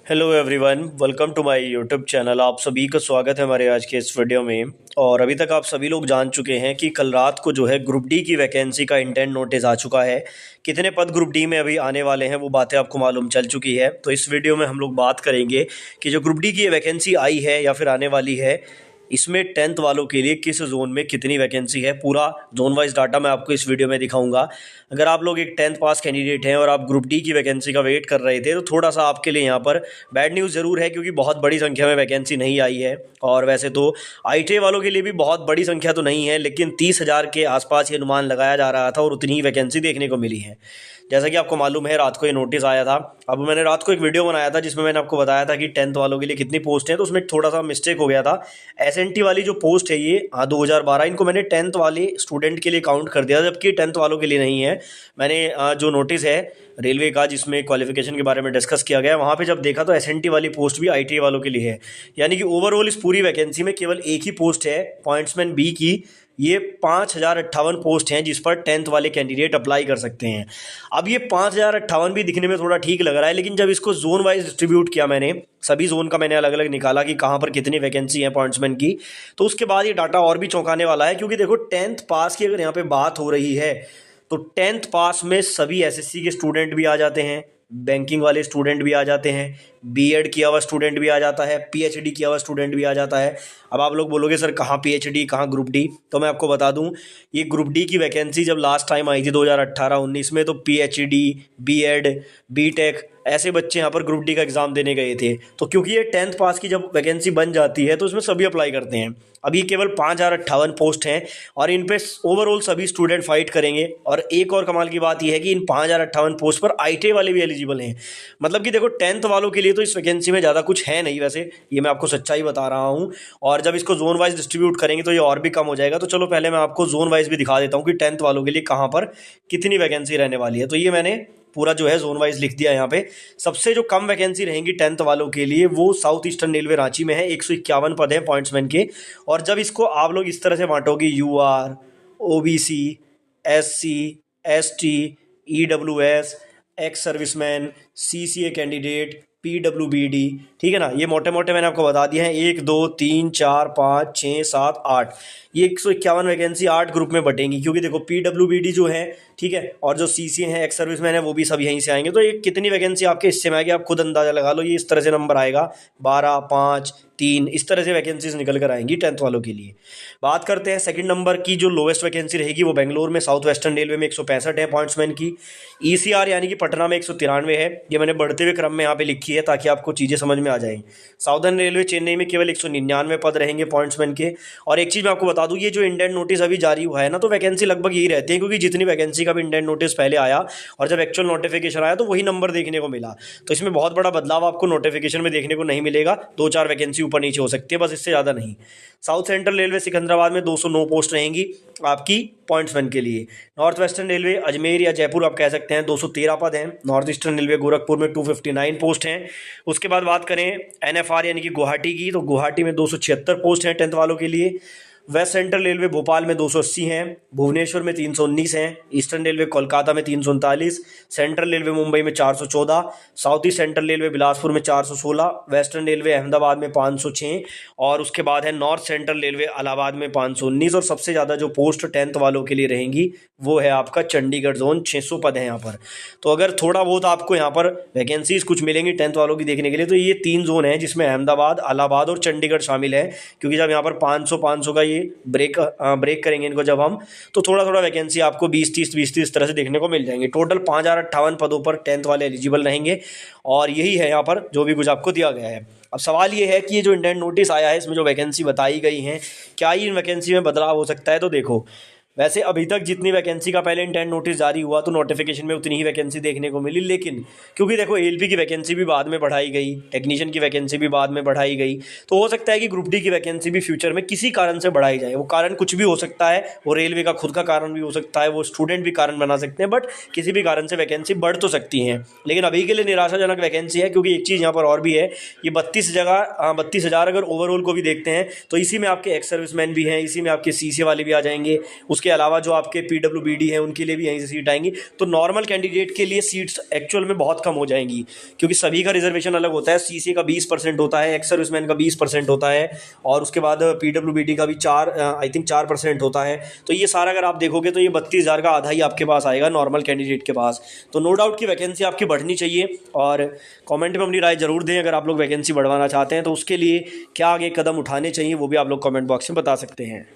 Hello everyone, welcome to my YouTube channel. आप सभी का स्वागत है हमारे आज के इस वीडियो में। और अभी तक आप सभी लोग जान चुके हैं कि कल रात को जो है ग्रुप डी की वैकेंसी का इंटेंट नोटिस आ चुका है। कितने पद ग्रुप डी में अभी आने वाले हैं वो बातें आपको मालूम चल चुकी है। तो इस वीडियो में हम लोग बात करेंगे कि जो ग्रुप डी की वैकेंसी आई है या फिर आने वाली है, इसमें 10th वालों के लिए किस जोन में कितनी वैकेंसी है, पूरा जोन वाइज डाटा मैं आपको इस वीडियो में दिखाऊंगा। अगर आप लोग एक 10th पास कैंडिडेट हैं और आप ग्रुप डी की वैकेंसी का वेट कर रहे थे तो थोड़ा सा आपके लिए यहाँ पर बैड न्यूज़ ज़रूर है, क्योंकि बहुत बड़ी संख्या में वैकेंसी नहीं आई है। और वैसे तो आईटीआई वालों के लिए भी बहुत बड़ी संख्या तो नहीं है, लेकिन 30,000 के आसपास ये अनुमान लगाया जा रहा था और उतनी ही वैकेंसी देखने को मिली है। जैसा कि आपको मालूम है, रात को ये नोटिस आया था। अब मैंने रात को एक वीडियो बनाया था जिसमें मैंने आपको बताया था कि 10th वालों के लिए कितनी पोस्ट है, तो उसमें थोड़ा सा मिस्टेक हो गया था। एसएनटी वाली जो पोस्ट है ये 2012, इनको मैंने 10th वाले स्टूडेंट के लिए काउंट कर दिया, जबकि 10th वालों के लिए नहीं है। मैंने जो नोटिस है रेलवे का जिसमें क्वालिफिकेशन के बारे में डिस्कस किया गया है, वहाँ पे जब देखा तो एसएनटी वाली पोस्ट भी आईटीआई वालों के लिए है। यानी कि ओवरऑल इस पूरी वैकेंसी में केवल एक ही पोस्ट है पॉइंट्समैन बी की। ये 5,058 पोस्ट हैं जिस पर 10th वाले कैंडिडेट अप्लाई कर सकते हैं। अब ये 5,058 भी दिखने में थोड़ा ठीक लग रहा है, लेकिन जब इसको जोन वाइज डिस्ट्रीब्यूट किया मैंने, सभी जोन का मैंने अलग अलग निकाला कि कहाँ पर कितनी वैकेंसी है पॉइंट्समैन की, तो उसके बाद ये डाटा और भी चौंकाने वाला है। क्योंकि देखो 10th पास की अगर यहाँ पे बात हो रही है तो 10th पास में सभी एसएससी के स्टूडेंट भी आ जाते हैं, बैंकिंग वाले स्टूडेंट भी आ जाते हैं, बीएड किया हुआ स्टूडेंट भी आ जाता है, पीएचडी किया हुआ स्टूडेंट भी आ जाता है। अब आप लोग बोलोगे सर कहाँ पीएचडी कहाँ ग्रुप डी, तो मैं आपको बता दूं, ये ग्रुप डी की वैकेंसी जब लास्ट टाइम आई थी 2018-19 में, तो पीएचडी, बीएड, बीटेक ऐसे बच्चे यहाँ पर ग्रुप डी का एग्ज़ाम देने गए थे। तो क्योंकि ये 10th पास की जब वैकेंसी बन जाती है तो इसमें सभी अप्लाई करते हैं। अब ये केवल 5,058 पोस्ट हैं और इन पे ओवरऑल सभी स्टूडेंट फाइट करेंगे। और एक और कमाल की बात यह है कि इन 5,058 पोस्ट पर आईटीआई वाले भी एलिजिबल हैं। मतलब कि देखो 10th वालों के लिए तो इस वैकेंसी में ज़्यादा कुछ है नहीं, वैसे ये मैं आपको सच्चाई बता रहा हूँ। और जब इसको जोन वाइज डिस्ट्रीब्यूट करेंगे तो ये और भी कम हो जाएगा। तो चलो पहले मैं आपको जोन वाइज भी दिखा देता हूँ कि 10th वालों के लिए कहाँ पर कितनी वैकेंसी रहने वाली है। तो ये मैंने पूरा जो है जोन वाइज लिख दिया यहाँ पे। सबसे जो कम वैकेंसी रहेंगी 10th वालों के लिए वो साउथ ईस्टर्न रेलवे रांची में है, 151 पद हैं पॉइंट्समैन के। और जब इसको आप लोग इस तरह से बांटोगे, UR, OBC, SC, ST, EWS, ex serviceman, CCA candidate, पीडब्ल्यूबीडी, ठीक है ना, ये मोटे मोटे मैंने आपको बता दिया है। 1 2 3 4 5 6 7 8, ये 151 वैकेंसी 8 ग्रुप में बटेंगी। क्योंकि देखो पीडब्ल्यूबीडी जो है, ठीक है, और जो सीसीए हैं, एक्स सर्विसमैन है, वो भी सब यहीं से आएंगे। तो ये कितनी वैकेंसी आपके हिस्से में आएगी आप खुद अंदाजा लगा लो। ये इस तरह से नंबर आएगा 12 5 3, इस तरह से वैकेंसीज निकल कर आएंगी 10th वालों के लिए। बात करते हैं सेकंड नंबर की, जो लोवेस्ट वैकेंसी रहेगी वो बेंगलोर में साउथ वेस्टर्न रेलवे में 165 है पॉइंट्समैन की। ईसीआर यानी कि पटना में 193 है। ये मैंने बढ़ते हुए क्रम में यहाँ पे लिखी है ताकि आपको चीज़ें समझ में आ जाएं। साउदर्न रेलवे चेन्नई में केवल 199 पद रहेंगे पॉइंट्समैन के। और एक चीज़ मैं आपको बता दूं, ये जो इंडेंट नोटिस अभी जारी हुआ है ना, तो वैकेंसी लगभग यही रहती है, क्योंकि जितनी वैकेंसी का भी इंडेंट नोटिस पहले आया और जब एक्चुअल नोटिफिकेशन आया तो वही नंबर देखने को मिला। तो इसमें बहुत बड़ा बदलाव आपको नोटिफिकेशन में देखने को नहीं मिलेगा। 2-4 वैकेंसी ऊपर नीचे हो सकती है, बस इससे ज़्यादा नहीं। साउथ सेंट्रल रेलवे सिकंदराबाद में 209 पोस्ट रहेंगी आपकी पॉइंट्समैन के लिए। नॉर्थ वेस्टर्न रेलवे अजमेर या जयपुर आप कह सकते हैं, 213 पद हैं। नॉर्थ ईस्टर्न रेलवे गोरखपुर में 259 पोस्ट हैं। उसके बाद बात करें एनएफआर यानी कि गुवाहाटी की, तो गुवाहाटी में 276 पोस्ट हैं 10th वालों के लिए। वेस्ट सेंट्रल रेलवे भोपाल में 280 हैं, भुवनेश्वर में 319 हैं, ईस्टर्न रेलवे कोलकाता में 339, सेंट्रल रेलवे मुंबई में 414, south east central railway Bilaspur में 416, वेस्टर्न रेलवे अहमदाबाद में 506, और उसके बाद है नॉर्थ सेंट्रल रेलवे इलाहाबाद में 519। और सबसे ज़्यादा जो पोस्ट 10th वालों के लिए रहेंगी वो है आपका चंडीगढ़ जोन, 600 पद हैं यहाँ पर। तो अगर थोड़ा बहुत आपको यहाँ पर वैकेंसीज कुछ मिलेंगी 10th वालों की देखने के लिए, तो ये 3 जोन हैं जिसमें अहमदाबाद, इलाहाबाद और चंडीगढ़ शामिल है। क्योंकि जब यहाँ पर 500 का ये ब्रेक करेंगे इनको जब हम, तो थोड़ा थोड़ा वैकेंसी आपको 20-30 इस तरह से देखने को मिल जाएंगे। टोटल 5,058 पदों पर 10th वाले एलिजिबल रहेंगे। और यही है यहाँ पर जो भी कुछ आपको दिया गया है। अब सवाल ये है कि ये जो इंडेंट नोटिस आया है इसमें जो वैकेंसी बताई गई हैं, क्या ही इन वैकेंसी में बदलाव हो सकता है। तो देखो, वैसे अभी तक जितनी वैकेंसी का पहले इंटेंट नोटिस जारी हुआ तो नोटिफिकेशन में उतनी ही वैकेंसी देखने को मिली। लेकिन क्योंकि देखो एएलपी की वैकेंसी भी बाद में बढ़ाई गई, टेक्नीशियन की वैकेंसी भी बाद में बढ़ाई गई, तो हो सकता है कि ग्रुप डी की वैकेंसी भी फ्यूचर में किसी कारण से बढ़ाई जाए। वो कारण कुछ भी हो सकता है, वो रेलवे का खुद का कारण भी हो सकता है, वो स्टूडेंट भी कारण बना सकते हैं, बट किसी भी कारण से वैकेंसी बढ़ तो सकती हैं। लेकिन अभी के लिए निराशाजनक वैकेंसी है। क्योंकि एक चीज़ यहाँ पर और भी है, ये 32,000 अगर ओवरऑल को भी देखते हैं तो इसी में आपके एक्स सर्विसमैन भी हैं, इसी में आपके सीसीए वाले भी आ जाएंगे, उसके उसके अलावा जो आपके PWBD हैं उनके लिए भी यहीं से सीट आएंगी। तो नॉर्मल कैंडिडेट के लिए सीट्स एक्चुअल में बहुत कम हो जाएंगी, क्योंकि सभी का रिजर्वेशन अलग होता है। CC का 20% होता है, एक्स सर्विसमैन का 20% होता है, और उसके बाद PWBD का भी 4% होता है। तो ये सारा अगर आप देखोगे तो ये 32,000 का आधा ही आपके पास आएगा नॉर्मल कैंडिडेट के पास। तो नो डाउट की वैकेंसी आपकी बढ़नी चाहिए, और कमेंट में अपनी राय जरूर दें अगर आप लोग वैकेंसी बढ़वाना चाहते हैं तो उसके लिए क्या आगे कदम उठाने चाहिए वो भी आप लोग कमेंट बॉक्स में बता सकते हैं।